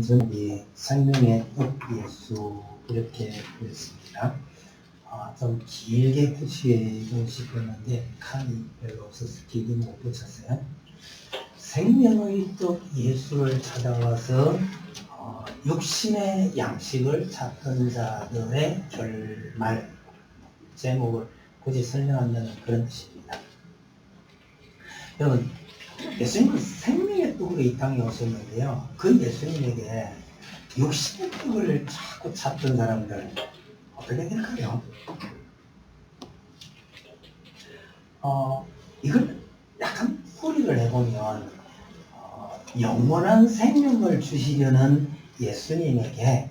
제목이 생명의 떡 예수 이렇게 되었습니다. 좀 길게 붙이고 싶었는데 칸이 별로 없어서 길게 못 붙였어요. 생명의 떡 예수를 찾아와서 육신의 양식을 찾던 자들의 결말, 제목을 굳이 설명한다는 그런 뜻입니다. 여러분, 예수님은 생명의 떡으로 이 땅에 오셨는데요. 그 예수님에게 육신의 떡을 자꾸 찾던 사람들 어떻게 될까요? 이걸 약간 풀이를 해보면 영원한 생명을 주시려는 예수님에게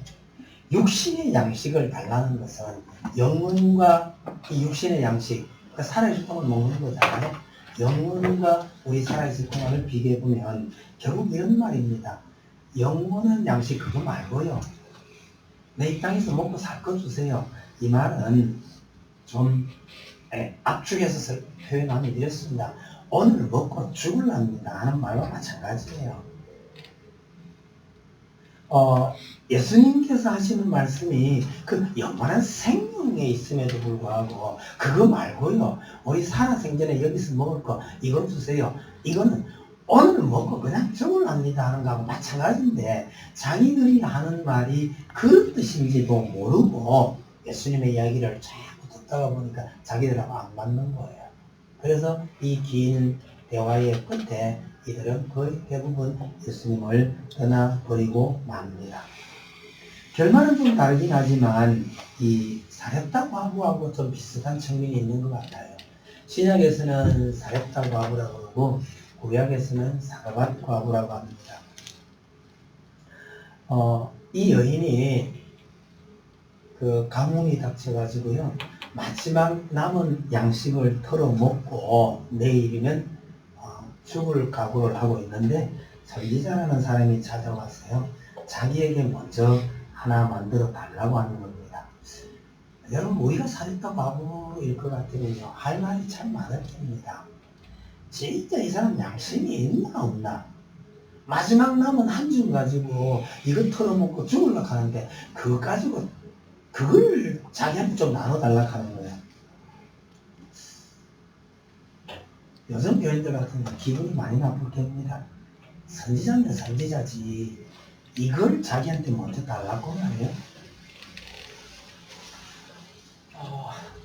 육신의 양식을 달라는 것은 영혼과 이 육신의 양식, 그러니까 살아있을 동안 먹는 거잖아요. 영혼과 우리 살아있을 동안을 비교해보면 결국 이런 말입니다. 영원한 양식 그거 말고요. 내 이 땅에서 먹고 살 거 주세요. 이 말은 좀 압축해서 표현하면 이렇습니다. 오늘 먹고 죽을랍니다 하는 말과 마찬가지예요. 예수님께서 하시는 말씀이 그 영원한 생명에 있음에도 불구하고 그거 말고요. 우리 살아생전에 여기서 먹을 거 이거 주세요. 이거는 오늘 먹고 그냥 죽을랍니다 하는 거하고 마찬가지인데 자기들이 하는 말이 그런 뜻인지도 모르고 예수님의 이야기를 자꾸 듣다가 보니까 자기들하고 안 맞는 거예요. 그래서 이 긴 대화의 끝에 이들은 거의 대부분 예수님을 떠나버리고 맙니다. 결말은 좀 다르긴 하지만 이 사렙다 과부하고 좀 비슷한 측면이 있는 것 같아요. 신약에서는 사렙다 과부라고 그러고 구약에서는 사르밧 과부라고 합니다. 이 여인이 그 가뭄이 닥쳐가지고요. 마지막 남은 양식을 털어먹고 내일이면 죽을 각오를 하고 있는데 선지자라는 사람이 찾아왔어요. 자기에게 먼저 하나 만들어 달라고 하는 겁니다. 여러분 우리가 사립다 바보일 것 같으면요 할 말이 참 많을 겁니다. 진짜 이 사람 양심이 있나 없나? 마지막 남은 한 줌 가지고 이거 털어먹고 죽으려고 하는데 그거 가지고 그걸 자기한테 좀 나눠달라고 하는 거예요. 여성 교인들 같으면 기분이 많이 나쁘겠습니다. 선지자면 선지자지 이걸 자기한테 먼저 달라고 말이에요.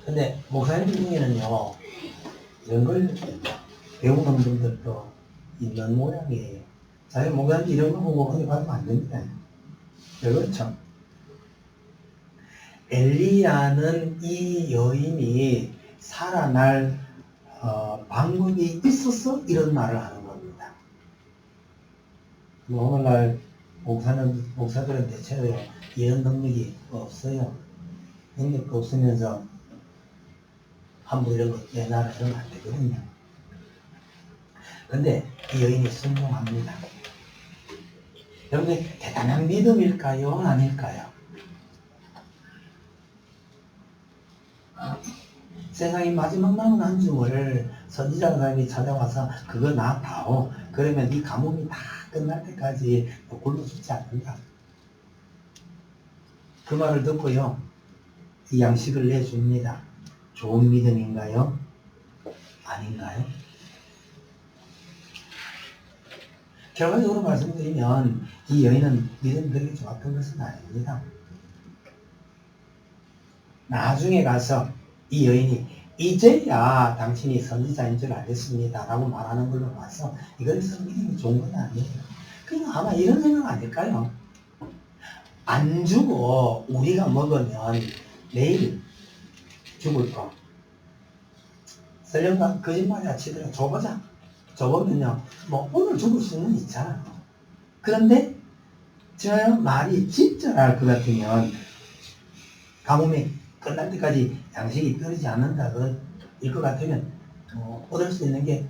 근데 목사님들 중에는요 이런 걸 배우는 분들도 있는 모양이에요. 자기 목사님들 이런 거 보고 어디 가면 안 됩니다. 그렇죠. 엘리야는 이 여인이 살아날 방법이 있어서 이런 말을 하는 겁니다. 오늘날 목사들은 대체로 이런 능력이 없어요. 능력도 없으면서 함부로 이런 거 내놔라 이러면 안 되거든요. 근데 이 여인이 순종합니다. 여러분 대단한 믿음일까요? 아닐까요? 세상의 마지막 남은 한 줌을 선지자 사람이 찾아와서 그거 나 다오. 그러면 이 가뭄이 다 끝날 때까지 굶어 죽지 않는다. 그 말을 듣고요. 이 양식을 내줍니다. 좋은 믿음인가요? 아닌가요? 결과적으로 말씀드리면 이 여인은 믿음이 그렇게 좋았던 것은 아닙니다. 나중에 가서 이 여인이 이제야 당신이 선지자인 줄 알겠습니다 라고 말하는 걸로 봐서 이거에서 믿음이 좋은 건 아니에요. 그냥 아마 이런 생각 아닐까요? 안 주고 우리가 먹으면 내일 죽을 거. 설령과 거짓말이야 치더라도 줘보자. 줘보면요 뭐 오늘 죽을 수는 있잖아. 그런데 저 말이 진짜랄 것 같으면 가뭄이 끝날 때까지 양식이 떨어지지 않는다 일 것 같으면 얻을 수 있는 게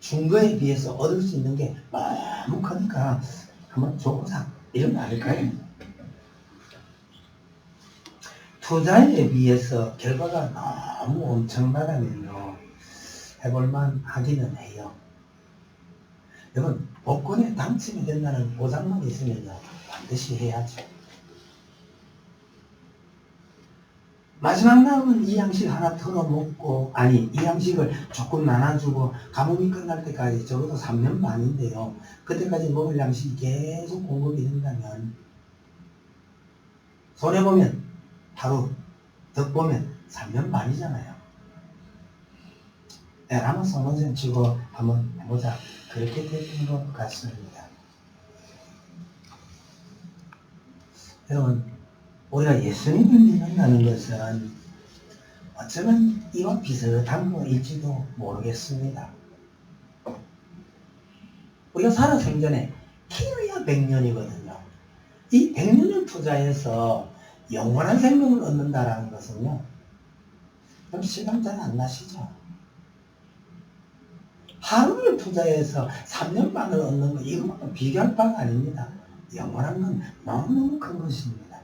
준 거에 비해서 얻을 수 있는 게 너무 크니까 한번 줘보자 이런 거 아닐까요? 투자에 비해서 결과가 너무 엄청나다면요 해볼만 하기는 해요. 여러분, 복권에 당첨이 된다는 보장만 있으면요, 반드시 해야죠. 마지막 남은 이 양식 하나 털어먹고, 아니, 이 양식을 조금 나눠주고, 가뭄이 끝날 때까지 적어도 3년 반인데요. 그때까지 먹을 양식이 계속 공급이 된다면, 손해보면 하루, 덕보면 3년 반이잖아요. 네, 한번 성문선 치고 한번 해보자. 그렇게 되는 것 같습니다. 여러분, 우리가 예수님을 믿는다는 것은 어쩌면 이와 비슷한 것일지도 모르겠습니다. 우리가 살아 생전에 길어야 100년이거든요. 이 100년을 투자해서 영원한 생명을 얻는다는 것은요, 좀 실감 잘 안 나시죠? 하루를 투자해서 3년 반을 얻는 거, 이것만큼 비교할 바가 아닙니다. 영원한 건 너무너무 큰 것입니다.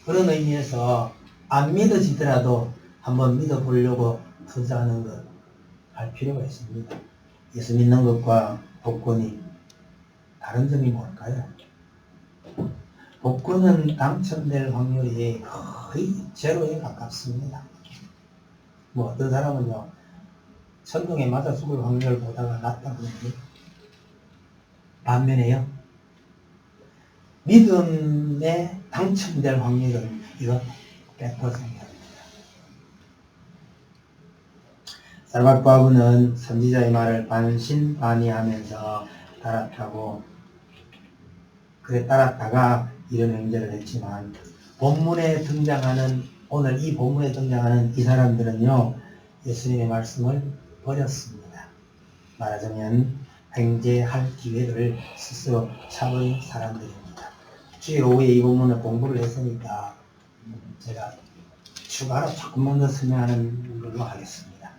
그런 의미에서 안 믿어지더라도 한번 믿어보려고 투자하는 것 할 필요가 있습니다. 예수 믿는 것과 복권이 다른 점이 뭘까요? 복권은 당첨될 확률이 거의 제로에 가깝습니다. 뭐 어떤 사람은요, 천둥에 맞아 죽을 확률보다가 낮다고 해요. 반면에요, 믿음에 당첨될 확률은 이거 100%입니다. 살밧 과부는 선지자의 말을 반신반의하면서 따랐다고, 그래 따랐다가 이런 행제를 했지만, 오늘 이 본문에 등장하는 이 사람들은요, 예수님의 말씀을 버렸습니다. 말하자면 행제할 기회를 스스로 잡은 사람들입니다. 주일 오후에 이 본문을 공부를 했으니까 제가 추가로 조금만 더 설명하는 걸로 하겠습니다.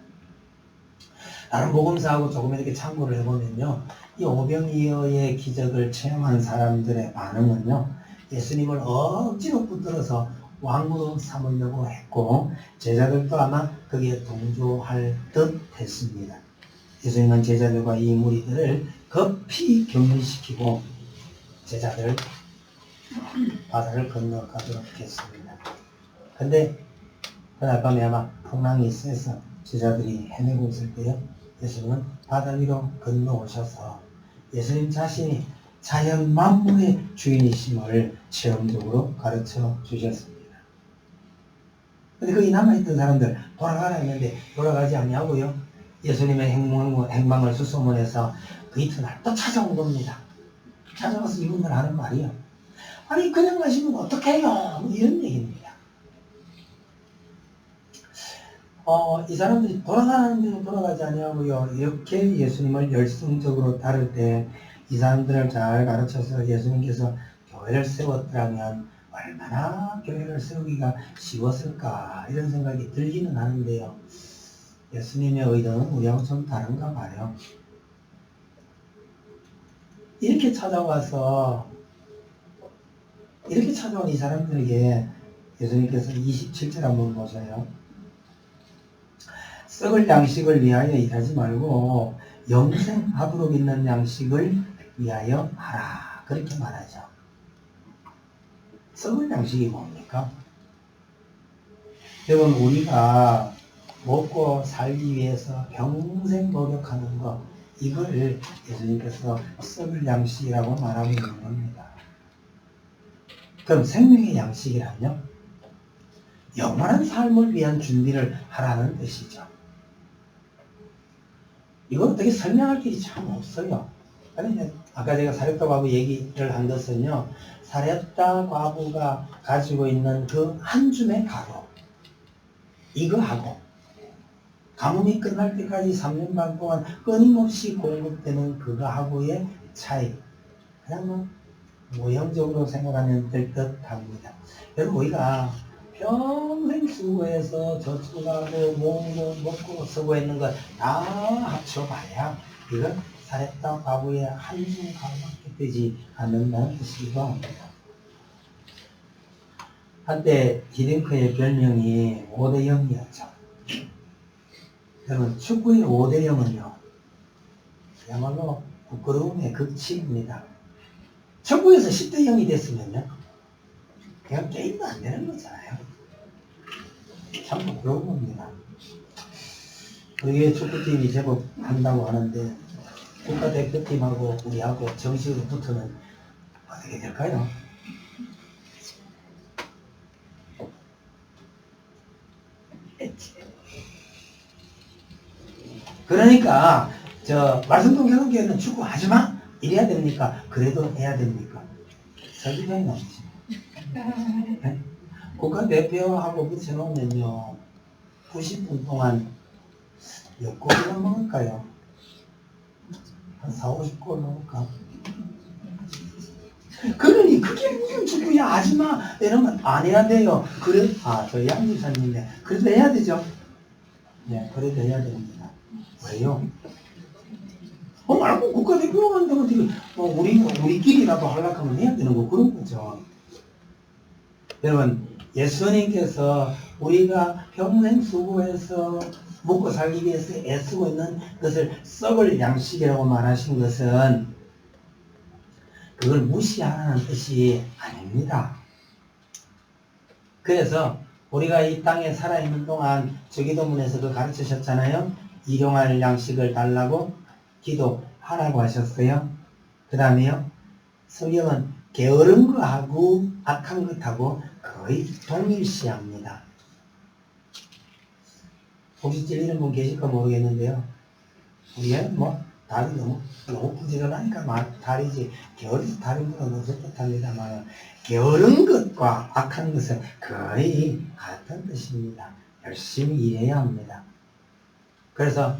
다른 복음사하고 조금 이렇게 참고를 해보면요, 이 오병이어의 기적을 체험한 사람들의 반응은요, 예수님을 억지로 붙들어서 왕으로 삼으려고 했고, 제자들도 아마 거기에 동조할 듯 했습니다. 예수님은 제자들과 이 무리들을 급히 격리시키고 제자들 바다를 건너가도록 했습니다. 근데 그날 밤에 아마 풍랑이 세서 제자들이 헤매고 있을 때요, 예수님은 바다 위로 건너오셔서 예수님 자신이 자연 만물의 주인이심을 체험적으로 가르쳐 주셨습니다. 근데 거기 남아있던 사람들 돌아가라 했는데 돌아가지 아니하고요, 예수님의 행방을 수소문해서 그 이튿날 또 찾아온 겁니다. 찾아와서 이분들 하는 말이요, 아니 그냥 가시면 어떡해요, 뭐 이런 얘기입니다. 이 사람들이 돌아가는 데는 돌아가지 아니하고요, 이렇게 예수님을 열성적으로 따를 때 이 사람들을 잘 가르쳐서 예수님께서 교회를 세웠더라면 얼마나 교회를 세우기가 쉬웠을까, 이런 생각이 들기는 하는데요, 예수님의 의도는 우리하고 좀 다른가 봐요. 이렇게 찾아온 이 사람들에게 예수님께서 27절 한번 보세요. 썩을 양식을 위하여 일하지 말고 영생하도록 있는 양식을 위하여 하라, 그렇게 말하죠. 썩을 양식이 뭡니까? 여러분, 우리가 먹고 살기 위해서 평생 노력하는 것, 이걸 예수님께서 썩을 양식이라고 말하고 있는 겁니다. 그럼 생명의 양식이라면요, 영원한 삶을 위한 준비를 하라는 뜻이죠. 이건 어떻게 설명할 길이 참 없어요. 아니, 아까 제가 사렙다 과부 얘기를 한 것은요, 사렙다 과부가 가지고 있는 그 한 줌의 가루, 이거하고 가뭄이 끝날 때까지 3년 반 동안 끊임없이 공급되는 그거하고의 차이, 그냥 뭐 모형적으로 생각하면 될 듯 합니다. 여러분, 우리가 평생 수고해서 저축하고 모으고 먹고 수고했는 걸 다 합쳐봐야 이건 사렙다 과부의 한줌 가루밖에 되지 않는다는 뜻이기도 합니다. 한때 히딩크의 별명이 5대 0이었죠. 여러분, 축구의 5대 0은요, 그야말로 부끄러움의 극치입니다. 천국에서 10대 0이 됐으면요, 그냥 게임도 안 되는 거잖아요. 참 부끄러운 겁니다. 우리의 축구팀이 제법 한다고 하는데 국가대표팀하고 우리하고 정식으로 붙으면 어떻게 될까요? 그러니까 말씀동 경험교회는 축구 하지마 이래야 됩니까? 그래도 해야 됩니까? 설득력이 없지. 네? 국가대표하고 붙여놓으면요 90분 동안 몇 골이나 먹을까요? 한 4, 50골 먹을까? 그러니 그게 무슨 축구야 하지마 이러면 안 해야 돼요. 그래 저 양지사님네 그래도 해야 되죠. 네 그래도 해야 됩니다. 왜요? 말고 국가대표가 한다고 어떻게 우리끼리라도 하려고 하면 해야 되는 거 그런 거죠. 여러분 예수님께서 우리가 평생 수고해서 먹고 살기 위해서 애쓰고 있는 것을 썩을 양식이라고 말하신 것은 그걸 무시하라는 뜻이 아닙니다. 그래서 우리가 이 땅에 살아있는 동안 주기도문에서 그 가르치셨잖아요. 일용할 양식을 달라고 기도하라고 하셨어요. 그 다음에요. 성경은 게으른 거하고 악한 것하고 거의 동일시합니다. 혹시 찔리는 분 계실까 모르겠는데요. 우리는 다리 너무 부지런하니까 다리지 게으르서 다른 건 없을 듯합니다만 게으른 것과 악한 것은 거의 같은 뜻입니다. 열심히 일해야 합니다. 그래서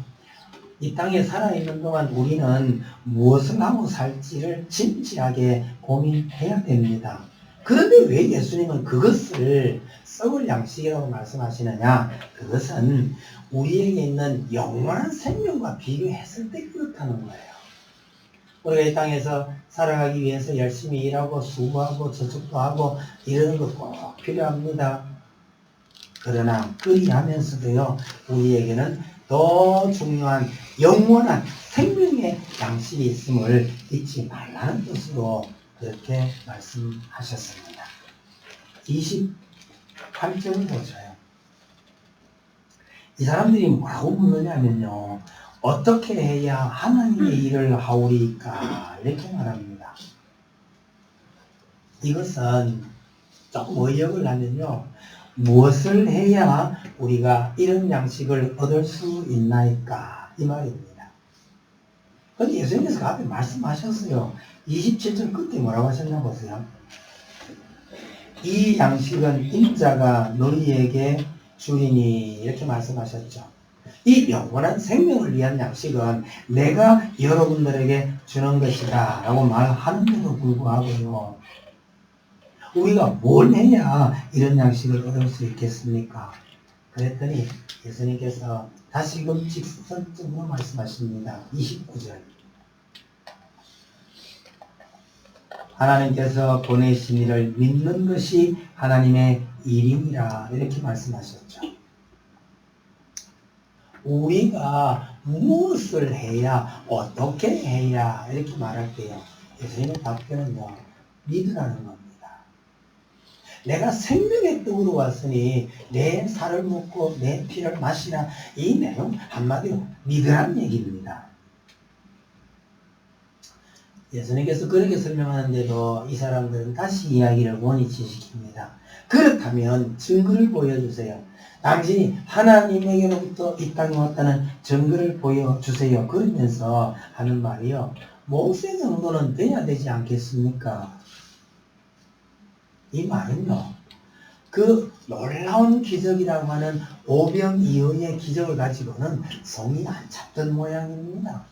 이 땅에 살아있는 동안 우리는 무엇을 하고 살지를 진지하게 고민해야 됩니다. 그런데 왜 예수님은 그것을 썩을 양식이라고 말씀하시느냐? 그것은 우리에게 있는 영원한 생명과 비교했을 때 그렇다는 거예요. 우리가 이 땅에서 살아가기 위해서 열심히 일하고 수고하고 저축도 하고 이러는 거 꼭 필요합니다. 그러나 그리하면서도요, 우리에게는 더 중요한 영원한 생명의 양식이 있음을 잊지 말라는 뜻으로 그렇게 말씀하셨습니다. 28절을 보셔요. 이 사람들이 뭐라고 묻느냐면요. 어떻게 해야 하나님의 일을 하오리까? 이렇게 말합니다. 이것은 조금 의역을 하면요. 무엇을 해야 우리가 이런 양식을 얻을 수 있나이까? 이 말입니다. 그런데 예수님께서 그 앞에 말씀하셨어요. 27절 끝에 뭐라고 하셨나 보세요. 이 양식은 인자가 너희에게 주리니 이렇게 말씀하셨죠. 이 영원한 생명을 위한 양식은 내가 여러분들에게 주는 것이다 라고 말하는데도 불구하고요. 우리가 뭘 해야 이런 양식을 얻을 수 있겠습니까? 그랬더니 예수님께서 다시금 직선적으로 말씀하십니다. 29절. 하나님께서 보내신 이를 믿는 것이 하나님의 일임이라 이렇게 말씀하셨죠. 우리가 무엇을 해야 어떻게 해야 이렇게 말할 때요. 예수님의 답변은요. 믿으라는 겁니다. 내가 생명의 떡으로 왔으니 내 살을 먹고 내 피를 마시라. 이 내용 한마디로 믿으라는 얘기입니다. 예수님께서 그렇게 설명하는데도 이 사람들은 다시 이야기를 원위치시킵니다. 그렇다면 증거를 보여주세요. 당신이 하나님에게로부터 이 땅에 왔다는 증거를 보여주세요. 그러면서 하는 말이요. 모세 정도는 돼야 되지 않겠습니까? 이 말은요. 그 놀라운 기적이라고 하는 오병이어의 기적을 가지고는 성이 안 찼던 모양입니다.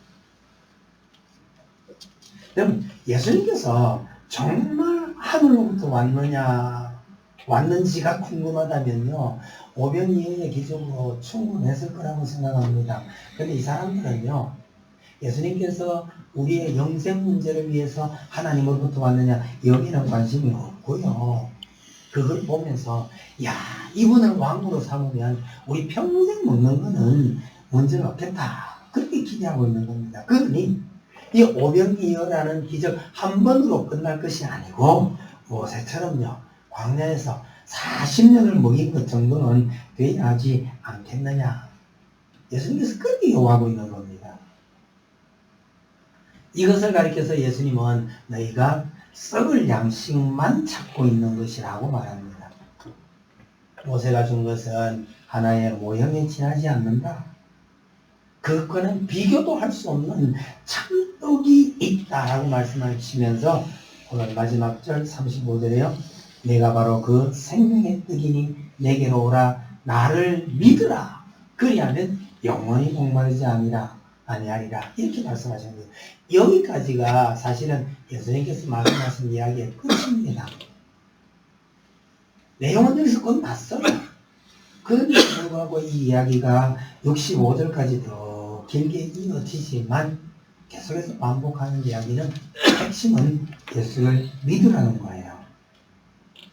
그럼 예수님께서 정말 하늘로부터 왔는지가 궁금하다면요. 오병이어의 기적으로 충분했을 거라고 생각합니다. 그런데 이 사람들은요. 예수님께서 우리의 영생 문제를 위해서 하나님으로부터 왔느냐 여기는 관심이 없고요. 그걸 보면서 이분을 왕으로 삼으면 우리 평생 먹는 거는 문제가 없겠다. 그렇게 거기 기대하고 있는 겁니다. 그러니 이 오병이어라는 기적 한 번으로 끝날 것이 아니고 모세처럼요 광야에서 40년을 먹인 것 정도는 돼야 하지 않겠느냐. 예수님께서 그렇게 요구하고 있는 겁니다. 이것을 가리켜서 예수님은 너희가 썩을 양식만 찾고 있는 것이라고 말합니다. 모세가 준 것은 하나의 모형에 지나지 않는다. 그것과는 비교도 할 수 없는 참떡이 있다라고 말씀하시면서 오늘 마지막 절 35절에요. 내가 바로 그 생명의 떡이니 내게로 오라 나를 믿으라. 그리하면 영원히 목마르지 아니하리라. 이렇게 말씀하시는 거예요. 여기까지가 사실은 예수님께서 말씀하신 이야기의 끝입니다. 내용은 여기서 끝났어요. 그런데 불구하고 이 이야기가 65절까지 더 길게 이어지지만 계속해서 반복하는 이야기는 핵심은 예수를 믿으라는 거예요.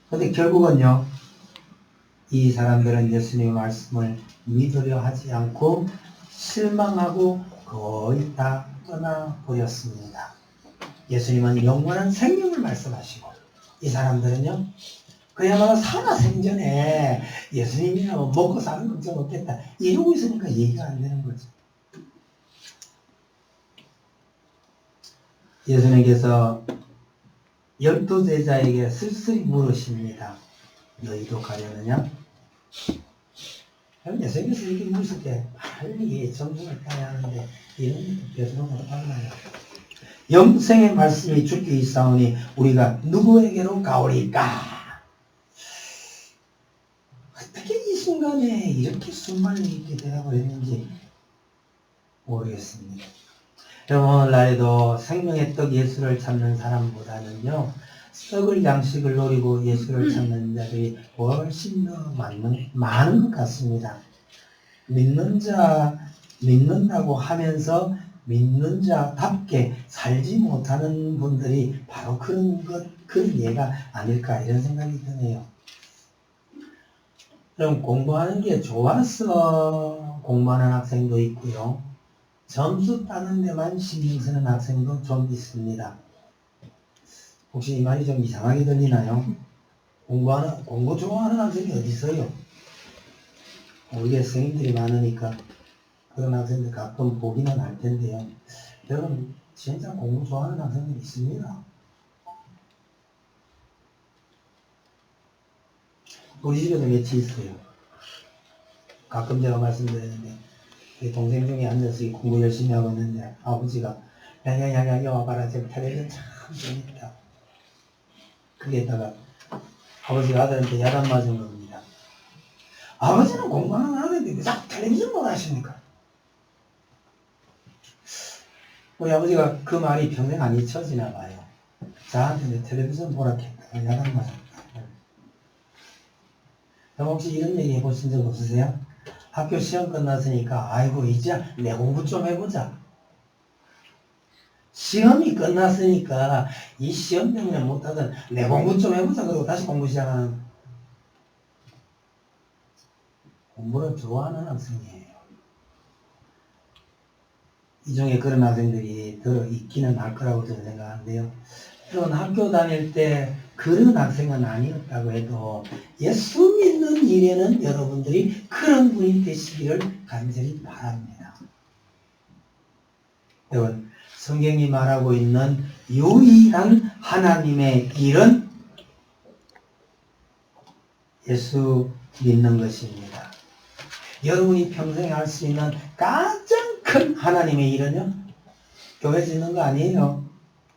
그런데 결국은요, 이 사람들은 예수님의 말씀을 믿으려 하지 않고 실망하고 거의 다 떠나버렸습니다. 예수님은 영원한 생명을 말씀하시고 이 사람들은요, 그야말로 살아생전에 예수님이라고 먹고 사는 걱정 없겠다 이러고 있으니까 얘기가 안 되는 거죠. 예수님께서 12제자에게 쓸쓸히 물으십니다. 너희도 가려느냐? 예수님께서 이렇게 물으실 때 빨리 정성을 따야 하는데 이런 것도 베드로가 빨라요. 영생의 말씀이 주께 있사오니 우리가 누구에게로 가오리까? 어떻게 이 순간에 이렇게 순말리 있게 대답을 했는지 모르겠습니다. 여러분 오늘날에도 생명의 떡 예수를 찾는 사람보다는요 썩을 양식을 노리고 예수를 찾는 자들이 훨씬 더 많은 것 같습니다. 믿는다고 하면서 믿는 자답게 살지 못하는 분들이 바로 그런 예가 아닐까 이런 생각이 드네요. 그럼 공부하는 게 좋아서 공부하는 학생도 있고요. 점수 따는 데만 신경 쓰는 학생도 좀 있습니다. 혹시 이 말이 좀 이상하게 들리나요? 공부 좋아하는 학생이 어디 있어요? 우리가 성인들이 많으니까 그런 학생들 가끔 보기는 할 텐데요. 여러분, 진짜 공부 좋아하는 학생들이 있습니다. 우리 집에도 몇이 있어요. 가끔 제가 말씀드렸는데, 동생 중에 앉아서 공부 열심히 하고 있는데, 아버지가, 야야야야, 와봐라, 저 텔레비전 참 재밌다. 거기에다가, 아버지가 아들한테 야단 맞은 겁니다. 아버지는 공부하는 아들인데 왜 자꾸 텔레비전만 하십니까? 우리 아버지가 그 말이 평생 안 잊혀지나 봐요. 저한테 텔레비전 보라 했다. 야단 맞았다. 그럼 혹시 이런 얘기 해보신 적 없으세요? 학교 시험 끝났으니까 아이고 이제 내 공부 좀 해보자. 시험이 끝났으니까 이 시험 때문에 못하던 내 공부 좀 해보자. 그러고 다시 공부 시작하는 공부를 좋아하는 학생이에요. 이 중에 그런 학생들이 더 있기는 할 거라고 저는 생각하는데요. 물론 학교 다닐 때 그런 학생은 아니었다고 해도 예수 믿는 일에는 여러분들이 그런 분이 되시기를 간절히 바랍니다. 여러분, 성경이 말하고 있는 유일한 하나님의 일은 예수 믿는 것입니다. 여러분이 평생에 할 수 있는 가장 큰 하나님의 일은요, 교회 짓는 거 아니에요.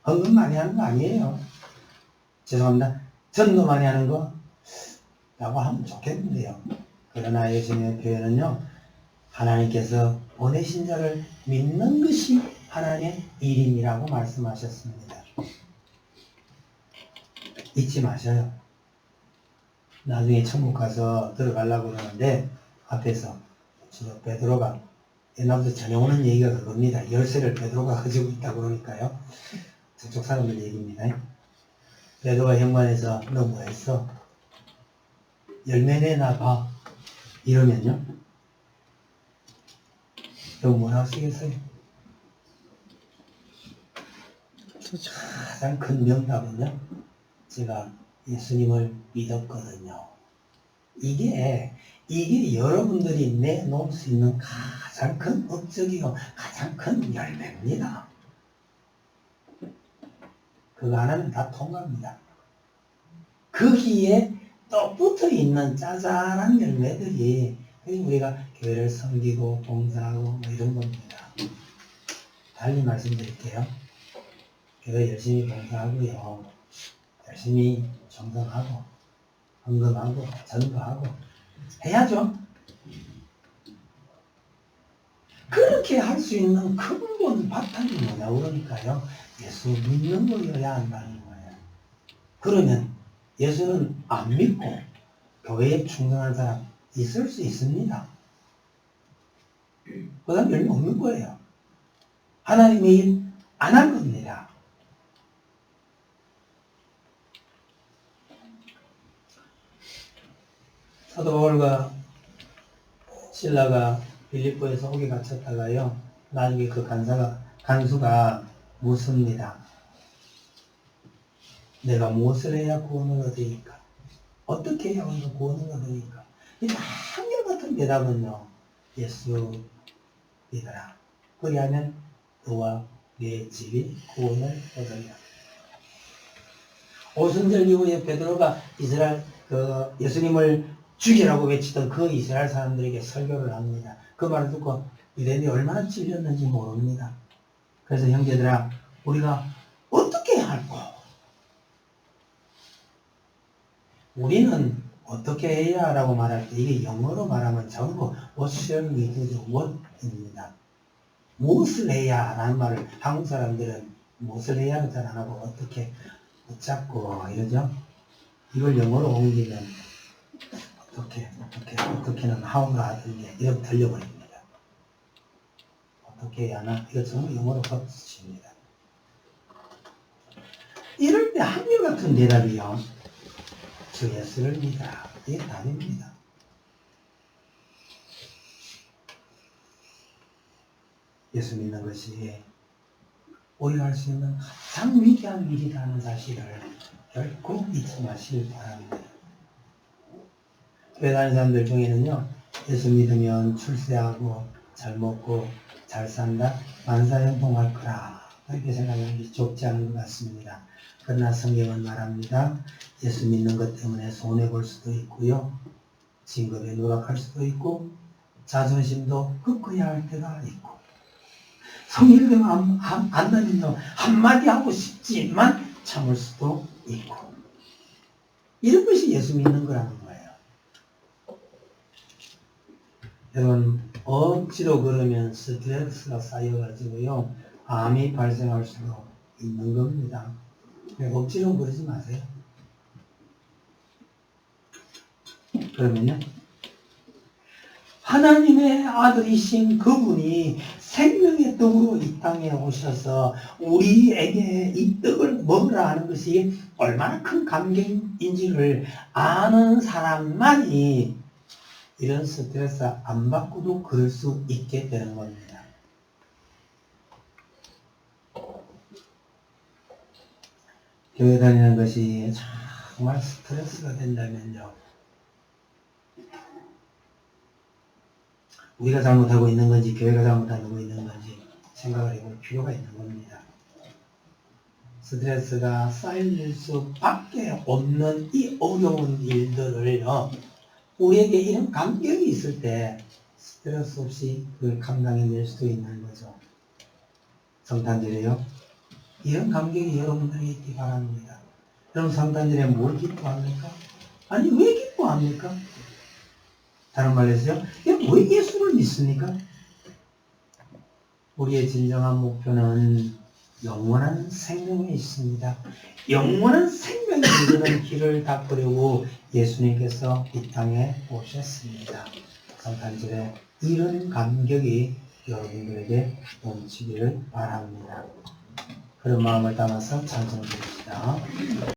헌금 많이 하는 거 아니에요. 죄송합니다. 전도 많이 하는 거 라고 하면 좋겠는데요. 그러나 예수님의 표현은요, 하나님께서 보내신 자를 믿는 것이 하나님의 일임이라고 말씀하셨습니다. 잊지 마셔요. 나중에 천국 가서 들어가려고 그러는데 앞에서 베드로가 옛날부터 전해오는 얘기가 그겁니다. 열쇠를 베드로가 가지고 있다고 그러니까요. 저쪽 사람들 얘기입니다. 베드로가 현관에서 너 뭐 했어? 열매 내놔봐. 이러면요. 너 뭐라고 쓰겠어요? 가장 큰 명답은요, 제가 예수님을 믿었거든요. 이게 여러분들이 내놓을 수 있는 가장 큰 업적이고 가장 큰 열매입니다. 그거 하나는 다 통과합니다. 거기에 또 붙어 있는 짜잘한 열매들이 우리가 교회를 섬기고 봉사하고 뭐 이런 겁니다. 달리 말씀드릴게요. 교회 열심히 봉사하고요. 열심히 정성하고 헌금하고 전도하고 해야죠. 그렇게 할 수 있는 근본 바탕이 뭐냐 그러니까요. 예수 믿는 거여야 한다는 거예요. 그러면 예수는 안 믿고 교회에 충성한 사람 있을 수 있습니다. 그 다음 열매 없는 거예요. 하나님의 일 안 한 겁니다. 사도 바울과 실라가 빌립보에서 옥에 갇혔다가요. 나중에 그 간수가 묻습니다. 내가 무엇을 해야 구원을 얻으니까? 어떻게 해야 구원을 얻으니까? 이 한결같은 대답은요. 예수 믿어라. 그리하면 너와 네 집이 구원을 얻으리라. 오순절 이후에 베드로가 이스라엘 예수님을 죽이라고 외치던 그 이스라엘 사람들에게 설교를 합니다. 그 말을 듣고 유대인이 얼마나 찔렸는지 모릅니다. 그래서 형제들아, 우리가 어떻게 해야 할꼬? 우리는 어떻게 해야 라고 말할 때 이게 영어로 말하면 전부 What shall we do? what입니다. 무엇을 해야 라는 말을 한국 사람들은 무엇을 해야는 잘 안 하고 어떻게 붙잡고 이러죠. 이걸 영어로 옮기면 어떻게는 how가 하든지 이렇게 들려버립니다. 어떻게 해야 하나? 이거 전부 영어로 붙입니다. 이럴 때 한결같은 대답이요. 주 예수를 믿어라. 이게 답입니다. 예수 믿는 것이 우리가 할 수 있는 가장 위대한 일이라는 사실을 결코 잊지 마시길 바랍니다. 교회 다니는 사람들 중에는요, 예수 믿으면 출세하고 잘 먹고 잘 산다, 만사형통할 거라 이렇게 생각하는 게 좁지 않은 것 같습니다. 그러나 성경은 말합니다. 예수 믿는 것 때문에 손해볼 수도 있고요, 진급에 누락할 수도 있고, 자존심도 꺾어야 할 때가 있고, 성일금 안 다니면 한마디 하고 싶지만 참을 수도 있고, 이런 것이 예수 믿는 거라는 거예요. 여러분, 억지로 걸으면 스트레스가 쌓여가지고요, 암이 발생할 수도 있는 겁니다. 억지로 걸지 마세요. 그러면요, 하나님의 아들이신 그분이 생명의 떡으로 이 땅에 오셔서 우리에게 이 떡을 먹으라 하는 것이 얼마나 큰 감격인지를 아는 사람만이 이런 스트레스 안 받고도 그럴 수 있게 되는 겁니다. 교회 다니는 것이 정말 스트레스가 된다면요, 우리가 잘못하고 있는 건지 교회가 잘못하고 있는 건지 생각을 해볼 필요가 있는 겁니다. 스트레스가 쌓일 수밖에 없는 이 어려운 일들을요, 우리에게 이런 감격이 있을 때 스트레스 없이 그걸 감당해낼 수도 있는 거죠. 성탄절에요, 이런 감격이 여러분들에게 있기 바랍니다. 여러분 성탄절에 뭘 기뻐합니까? 아니, 왜 기뻐합니까? 다른 말로 해서요, 왜 예수를 믿습니까? 우리의 진정한 목표는 영원한 생명에 있습니다. 영원한 생명에 이르는 길을 닦으려고 예수님께서 이 땅에 오셨습니다. 성탄절에 이런 감격이 여러분들에게 넘치기를 바랍니다. 그런 마음을 담아서 찬송을 드립니다.